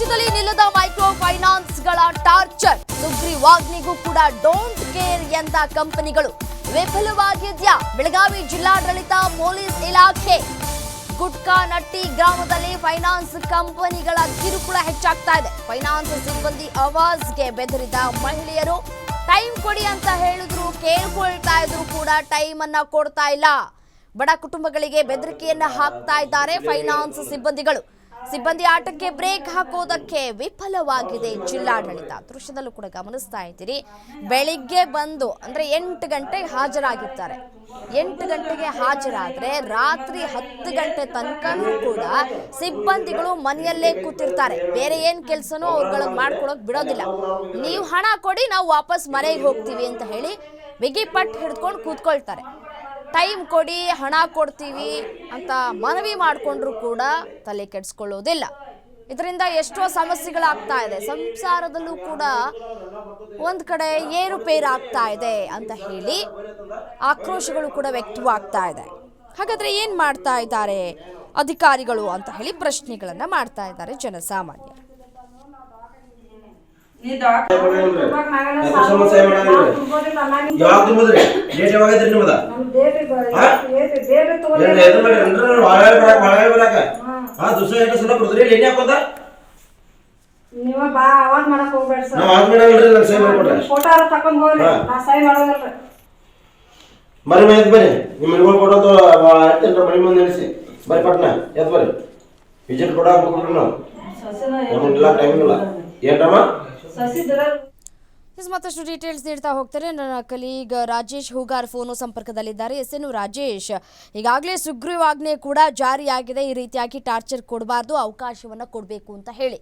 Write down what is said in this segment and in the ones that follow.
ರಾಜ್ಯದಲ್ಲಿ ನಿಲ್ಲದ micro ಫೈನಾನ್ಸ್ಗಳ torture. ಸುಗ್ರೀವಾಜ್ಞೆಗೂ ಕೂಡ don't care ಎಂದ ಕಂಪನಿಗಳು ವಿಫಲವಾಗಿದ್ಯಾ? ಬೆಳಗಾವಿ ಜಿಲ್ಲಾಡಳಿತ ಪೊಲೀಸ್ ಇಲಾಖೆ ಗುಟ್ಕಾ ನಟ್ಟಿ ಗ್ರಾಮದಲ್ಲಿ ಫೈನಾನ್ಸ್ ಕಂಪನಿಗಳ ಕಿರುಕುಳ ಹೆಚ್ಚಾಗ್ತಾ ಇದೆ. ಫೈನಾನ್ಸ್ ಸಿಬ್ಬಂದಿ ಆವಾಜ್ಗೆ ಬೆದರಿದ ಮಹಿಳೆಯರು ಟೈಮ್ ಕೊಡಿ ಅಂತ ಹೇಳಿದ್ರು, ಕೇಳ್ಕೊಳ್ತಾ ಇದ್ರು ಕೂಡ ಟೈಮ್ ಅನ್ನ ಕೊಡ್ತಾ ಇಲ್ಲ. ಬಡ ಕುಟುಂಬಗಳಿಗೆ ಬೆದರಿಕೆಯನ್ನ ಹಾಕ್ತಾ ಇದ್ದಾರೆ ಫೈನಾನ್ಸ್ ಸಿಬ್ಬಂದಿಗಳು. ಸಿಬ್ಬಂದಿ ಆಟಕ್ಕೆ ಬ್ರೇಕ್ ಹಾಕೋದಕ್ಕೆ ವಿಫಲವಾಗಿದೆ ಜಿಲ್ಲಾಡಳಿತ. ದೃಶ್ಯದಲ್ಲೂ ಕೂಡ ಗಮನಿಸ್ತಾ ಇದ್ದೀರಿ. ಬೆಳಿಗ್ಗೆ ಬಂದು ಅಂದ್ರೆ 8 ಗಂಟೆಗೆ ಹಾಜರಾಗಿರ್ತಾರೆ. 8 ಗಂಟೆಗೆ ಹಾಜರಾದ್ರೆ ರಾತ್ರಿ 10 ಗಂಟೆ ತನಕನೂ ಕೂಡ ಸಿಬ್ಬಂದಿಗಳು ಮನೆಯಲ್ಲೇ ಕೂತಿರ್ತಾರೆ. ಬೇರೆ ಏನ್ ಕೆಲಸನೂ ಅವ್ರುಗಳಿಗೆ ಮಾಡ್ಕೊಳಕ್ ಬಿಡೋದಿಲ್ಲ. ನೀವು ಹಣ ಕೊಡಿ, ನಾವು ವಾಪಸ್ ಮನೆಗೆ ಹೋಗ್ತೀವಿ ಅಂತ ಹೇಳಿ ಬಿಗಿ ಪಟ್ಟು ಹಿಡ್ಕೊಂಡು ಕೂತ್ಕೊಳ್ತಾರೆ. ಟೈಮ್ ಕೊಡಿ, ಹಣ ಕೊಡ್ತೀವಿ ಅಂತ ಮನವಿ ಮಾಡಿಕೊಂಡ್ರು ಕೂಡ ತಲೆ ಕೆಡಿಸ್ಕೊಳ್ಳೋದಿಲ್ಲ. ಇದರಿಂದ ಎಷ್ಟೋ ಸಮಸ್ಯೆಗಳಾಗ್ತಾ ಇದೆ. ಸಂಸಾರದಲ್ಲೂ ಕೂಡ ಒಂದ್ ಕಡೆ ಏರುಪೇರಾಗ್ತಾ ಇದೆ ಅಂತ ಹೇಳಿ ಆಕ್ರೋಶಗಳು ಕೂಡ ವ್ಯಕ್ತವಾಗ್ತಾ ಇದೆ. ಹಾಗಾದ್ರೆ ಏನ್ ಮಾಡ್ತಾ ಇದ್ದಾರೆ ಅಧಿಕಾರಿಗಳು ಅಂತ ಹೇಳಿ ಪ್ರಶ್ನೆಗಳನ್ನ ಮಾಡ್ತಾ ಇದ್ದಾರೆ ಜನಸಾಮಾನ್ಯರು. ಮತ್ತಷ್ಟು ಡೀಟೇಲ್ಸ್ ನೀಡ್ತಾ ಹೋಗ್ತಾರೆ ನನ್ನ ಕಲೀಗ್ ರಾಜೇಶ್ ಹೂಗಾರ್ ಫೋನು ಸಂಪರ್ಕದಲ್ಲಿದ್ದಾರೆ. ಎಸ್ ರಾಜೇಶ್, ಈಗಾಗಲೇ ಸುಗ್ರೀವಾಜ್ಞೆ ಕೂಡ ಜಾರಿಯಾಗಿದೆ. ಈ ರೀತಿಯಾಗಿ ಟಾರ್ಚರ್ ಕೊಡಬಾರ್ದು, ಅವಕಾಶವನ್ನ ಕೊಡಬೇಕು ಅಂತ ಹೇಳಿ.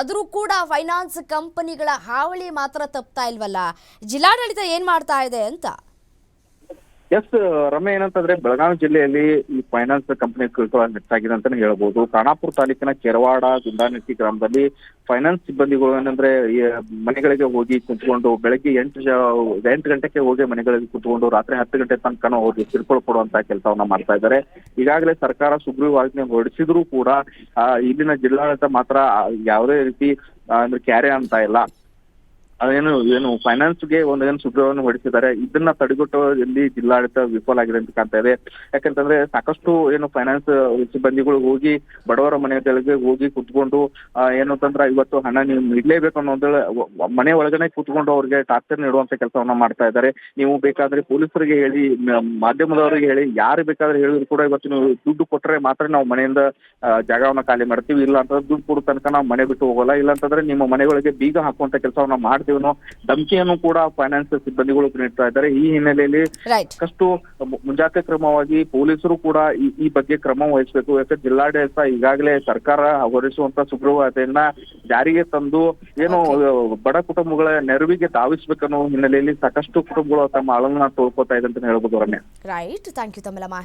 ಆದರೂ ಕೂಡ ಫೈನಾನ್ಸ್ ಕಂಪನಿಗಳ ಹಾವಳಿ ಮಾತ್ರ ತಪ್ತಾ ಇಲ್ವಲ್ಲ. ಜಿಲ್ಲಾಡಳಿತ ಏನ್ ಮಾಡ್ತಾ ಇದೆ ಅಂತ? ಎಸ್ ರಮ್ಯ, ಏನಂತಂದ್ರೆ ಬೆಳಗಾವಿ ಜಿಲ್ಲೆಯಲ್ಲಿ ಈ ಫೈನಾನ್ಸ್ ಕಂಪನಿ ಕಿರುಕುಳ ಹೆಚ್ಚಾಗಿದೆ ಅಂತಾನೆ ಹೇಳ್ಬೋದು. ಖಾನಾಪುರ ತಾಲೂಕಿನ ಕೆರವಾಡ ಗುಂಡಾನಟ್ಟಿ ಗ್ರಾಮದಲ್ಲಿ ಫೈನಾನ್ಸ್ ಸಿಬ್ಬಂದಿಗಳು ಏನಂದ್ರೆ ಮನೆಗಳಿಗೆ ಹೋಗಿ ಕುತ್ಕೊಂಡು ಬೆಳಗ್ಗೆ 8 ಗಂಟೆಗೆ ಹೋಗಿ ಮನೆಗಳಿಗೆ ಕುತ್ಕೊಂಡು ರಾತ್ರಿ 10 ಗಂಟೆ ತನಕ ಹೋಗಿ ಕಿರುಕುಳ ಕೊಡುವಂತ ಕೆಲಸವನ್ನ ಮಾಡ್ತಾ ಇದ್ದಾರೆ. ಈಗಾಗಲೇ ಸರ್ಕಾರ ಸುಗ್ರೀವಾಜ್ಞೆ ಹೊರಡಿಸಿದ್ರು ಕೂಡ ಇಲ್ಲಿನ ಜಿಲ್ಲಾಡಳಿತ ಮಾತ್ರ ಯಾವುದೇ ರೀತಿ ಅಂದ್ರೆ ಕ್ಯಾರೆ ಅಂತ ಇಲ್ಲ. ಏನು ಫೈನಾನ್ಸ್ಗೆ ಏನು ಸುಗ್ರೀವಾಜ್ಞೆ ಹೊರಡಿಸಿದ್ದಾರೆ, ಇದನ್ನ ತಡೆಗಟ್ಟುವಲ್ಲಿ ಜಿಲ್ಲಾಡಳಿತ ವಿಫಲ ಆಗಿದೆ ಅಂತ ಕಾಣ್ತಾ ಇದೆ. ಯಾಕಂತಂದ್ರೆ ಸಾಕಷ್ಟು ಏನು ಫೈನಾನ್ಸ್ ಸಿಬ್ಬಂದಿಗಳು ಹೋಗಿ ಬಡವರ ಮನೆಗಳಿಗೆ ಹೋಗಿ ಕುತ್ಕೊಂಡು ಏನಂತಂದ್ರೆ ಇವತ್ತು ಹಣ ನೀವು ನೀಡಲೇಬೇಕು ಅನ್ನೋದು ಮನೆ ಒಳಗನೆ ಕುತ್ಕೊಂಡು ಅವ್ರಿಗೆ ಟಾರ್ಚರ್ ನೀಡುವಂತ ಕೆಲಸವನ್ನ ಮಾಡ್ತಾ ಇದ್ದಾರೆ. ನೀವು ಬೇಕಾದ್ರೆ ಪೊಲೀಸರಿಗೆ ಹೇಳಿ, ಮಾಧ್ಯಮದವರಿಗೆ ಹೇಳಿ, ಯಾರು ಬೇಕಾದ್ರೆ ಹೇಳಿದ್ರು ಕೂಡ ಇವತ್ತು ನೀವು ದುಡ್ಡು ಕೊಟ್ಟರೆ ಮಾತ್ರ ನಾವು ಮನೆಯಿಂದ ಜಾಗವನ್ನ ಖಾಲಿ ಮಾಡ್ತೀವಿ, ಇಲ್ಲ ಅಂತಂದ್ರೆ ದುಡ್ಡು ಕೊಡೋ ತನಕ ನಾವು ಮನೆ ಬಿಟ್ಟು ಹೋಗಲ್ಲ, ಇಲ್ಲ ಅಂತಂದ್ರೆ ನಿಮ್ಮ ಮನೆಗಳಿಗೆ ಬೀಗ ಹಾಕುವಂತ ಕೆಲಸವನ್ನ ಮಾಡ್ತೀವಿ ಅನ್ನೋ ಧಮಕಿಯನ್ನು ಕೂಡ ಫೈನಾನ್ಸ್ ಸಿಬ್ಬಂದಿಗಳು ನೀಡ್ತಾ ಇದ್ದಾರೆ. ಈ ಹಿನ್ನೆಲೆಯಲ್ಲಿ ಸಾಕಷ್ಟು ಮುಂಜಾಗ್ರತಾ ಕ್ರಮವಾಗಿ ಪೊಲೀಸರು ಕೂಡ ಈ ಬಗ್ಗೆ ಕ್ರಮ ವಹಿಸಬೇಕು. ಯಾಕಂದ್ರೆ ಜಿಲ್ಲಾಡಳಿತ ಈಗಾಗಲೇ ಸರ್ಕಾರ ಹೊರಡಿಸುವಂತ ಸುಗ್ರೀವಾಜ್ಞೆಯನ್ನ ಜಾರಿಗೆ ತಂದು ಏನು ಬಡ ಕುಟುಂಬಗಳ ನೆರವಿಗೆ ಧಾವಿಸಬೇಕನ್ನೋ ಹಿನ್ನೆಲೆಯಲ್ಲಿ ಸಾಕಷ್ಟು ಕುಟುಂಬಗಳು ತಮ್ಮ ಅಳನ್ನ ತೋಳ್ಕೊತಾ ಇದೆ ಅಂತ ಹೇಳ್ಬೋದು. ರಮ್ಯ, ರೈಟ್, ಥ್ಯಾಂಕ್ ಯು ತಮ್ಮೆಲ್ಲ ಮಾಹಿತಿ.